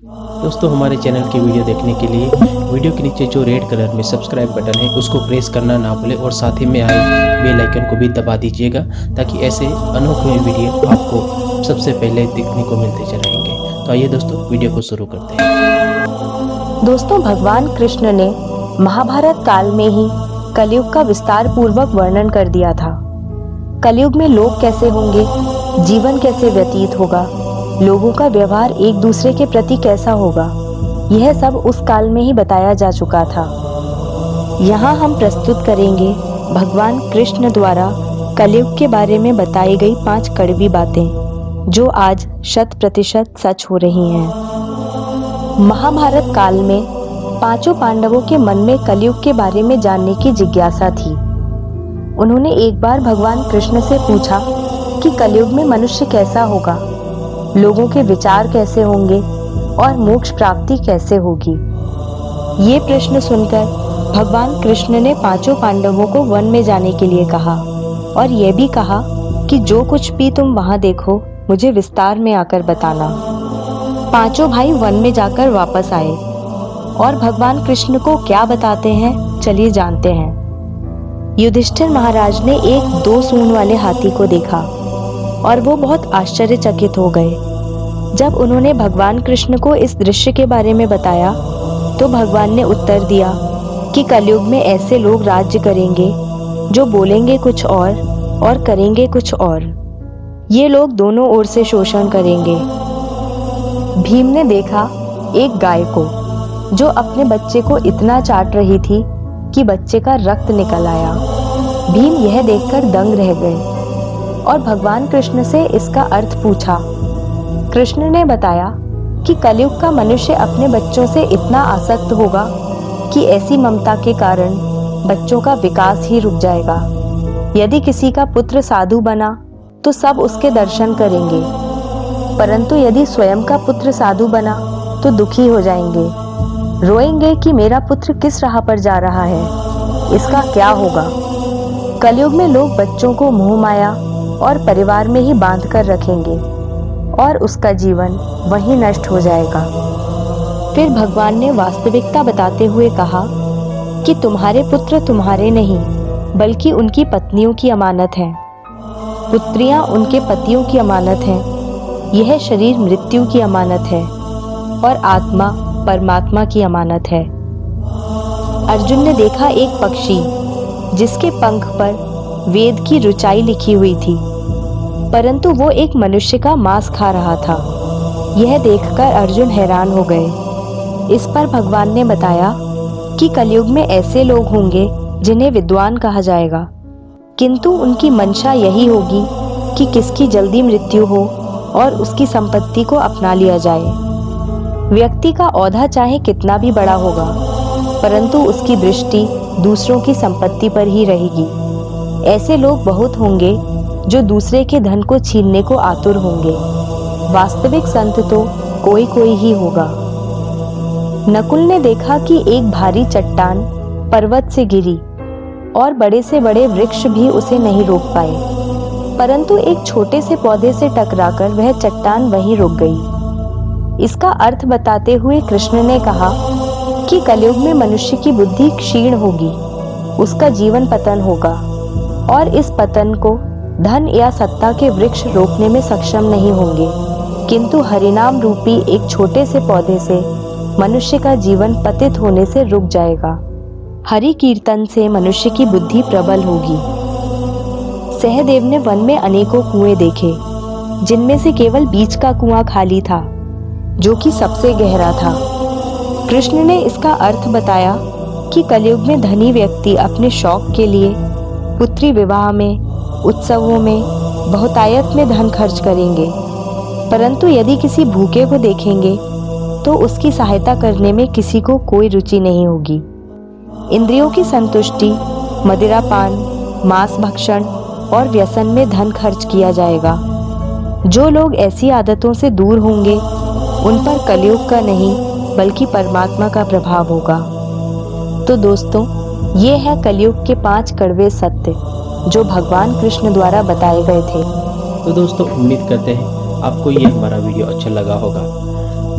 दोस्तों हमारे चैनल की वीडियो देखने के लिए वीडियो के नीचे जो रेड कलर में सब्सक्राइब बटन है उसको प्रेस करना ना भूलें और साथ ही में आए बेल आइकन को भी दबा दीजिएगा ताकि ऐसे अनोखे वीडियो आपको सबसे पहले देखने को मिलते चले रहेंगे। तो आइए दोस्तों वीडियो को शुरू करते हैं। दोस्तों भगवान कृष्ण ने महाभारत काल में ही कलयुग का विस्तार पूर्वक वर्णन कर दिया था। कलयुग में लोग कैसे होंगे, जीवन कैसे व्यतीत होगा, लोगों का व्यवहार एक दूसरे के प्रति कैसा होगा, यह सब उस काल में ही बताया जा चुका था। यहाँ हम प्रस्तुत करेंगे भगवान कृष्ण द्वारा कलयुग के बारे में बताई गई 5 कड़वी बातें जो आज 100% सच हो रही हैं। महाभारत काल में पांचों पांडवों के मन में कलयुग के बारे में जानने की जिज्ञासा थी। उन्होंने एक बार भगवान कृष्ण से पूछा कि कलयुग में मनुष्य कैसा होगा, लोगों के विचार कैसे होंगे और मोक्ष प्राप्ति कैसे होगी। ये प्रश्न सुनकर भगवान कृष्ण ने पांचों पांडवों को वन में जाने के लिए कहा और यह भी कहा कि जो कुछ भी तुम वहां देखो मुझे विस्तार में आकर बताना। पांचों भाई वन में जाकर वापस आए और भगवान कृष्ण को क्या बताते हैं चलिए जानते हैं। युधिष्ठिर महाराज ने एक 2 सूंड वाले हाथी को देखा और वो बहुत आश्चर्यचकित हो गए। जब उन्होंने भगवान कृष्ण को इस दृश्य के बारे में बताया तो भगवान ने उत्तर दिया कि कलयुग में ऐसे लोग राज्य करेंगे जो बोलेंगे कुछ और करेंगे कुछ और। ये लोग दोनों ओर से शोषण करेंगे। भीम ने देखा एक गाय को जो अपने बच्चे को इतना चाट रही थी कि बच्चे का रक्त निकल आया। भीम यह देखकर दंग रह गए और भगवान कृष्ण से इसका अर्थ पूछा। कृष्ण ने बताया कि कलयुग का मनुष्य अपने बच्चों से इतना आसक्त होगा कि ऐसी ममता के कारण बच्चों का विकास ही रुक जाएगा। यदि किसी का पुत्र साधु बना तो सब उसके दर्शन करेंगे, परंतु यदि स्वयं का पुत्र साधु बना तो दुखी हो जाएंगे, रोएंगे कि मेरा पुत्र किस राह पर जा रहा है, इसका क्या होगा। कलयुग में लोग बच्चों को मोह माया और परिवार में ही बांध कर रखेंगे और उसका जीवन वहीं नष्ट हो जाएगा। फिर भगवान ने वास्तविकता बताते हुए कहा कि तुम्हारे पुत्र तुम्हारे नहीं बल्कि उनकी पत्नियों की अमानत हैं। पुत्रियां उनके पतियों की अमानत हैं। यह शरीर मृत्यु की अमानत है और आत्मा परमात्मा की अमानत है। अर्जुन ने देखा एक पक्षी जिसके पंख पर वेद की ऋचाई लिखी हुई थी, परंतु वो एक मनुष्य का मांस खा रहा था। यह देखकर अर्जुन हैरान हो गए। इस पर भगवान ने बताया कि कलयुग में ऐसे लोग होंगे जिन्हें विद्वान कहा जाएगा, किंतु उनकी मंशा यही होगी कि किसकी जल्दी मृत्यु हो और उसकी संपत्ति को अपना लिया जाए। व्यक्ति का औधा चाहे कितना भी बड़ा होगा, परंतु उसकी दृष्टि दूसरों की संपत्ति पर ही रहेगी। ऐसे लोग बहुत होंगे जो दूसरे के धन को छीनने को आतुर होंगे। वास्तविक संत तो कोई कोई ही होगा। नकुल ने देखा कि एक भारी चट्टान पर्वत से गिरी और बड़े से बड़े वृक्ष भी उसे नहीं रोक पाए, परंतु एक छोटे से पौधे से टकराकर वह चट्टान वहीं रुक गई। इसका अर्थ बताते हुए कृष्ण ने कहा कि कलयुग में मनुष्य की बुद्धि क्षीण होगी, उसका जीवन पतन होगा और इस पतन को धन या सत्ता के वृक्ष रोकने में सक्षम नहीं होंगे, किंतु हरिनाम रूपी एक छोटे से पौधे से मनुष्य का जीवन पतित होने से रुक जाएगा। हरि कीर्तन से मनुष्य की बुद्धि प्रबल होगी। सहदेव ने वन में अनेकों कुएं देखे, जिनमें से केवल बीच का कुआं खाली था जो कि सबसे गहरा था। कृष्ण ने इसका अर्थ बताया कि कलयुग में धनी व्यक्ति अपने शौक के लिए पुत्री विवाह में, उत्सवों में, बहुतायत में धन खर्च करेंगे, परंतु यदि किसी भूखे को देखेंगे तो उसकी सहायता करने में किसी को कोई रुचि नहीं होगी। इंद्रियों की संतुष्टि, मदिरापान, मांस भक्षण और व्यसन में धन खर्च किया जाएगा। जो लोग ऐसी आदतों से दूर होंगे उन पर कलयुग का नहीं बल्कि परमात्मा का प्रभाव होगा। तो दोस्तों, ये है कलयुग के 5 कड़वे सत्य जो भगवान कृष्ण द्वारा बताए गए थे। तो दोस्तों उम्मीद करते हैं आपको ये हमारा वीडियो अच्छा लगा होगा।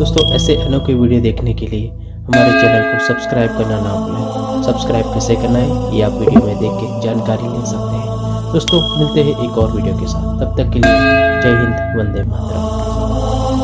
दोस्तों ऐसे अनोखे वीडियो देखने के लिए हमारे चैनल को सब्सक्राइब करना ना भूलें। सब्सक्राइब कैसे करना है ये आप वीडियो में देख के जानकारी ले सकते हैं। दोस्तों मिलते हैं एक और वीडियो के साथ, तब तक के लिए जय हिंद, वंदे मातरम।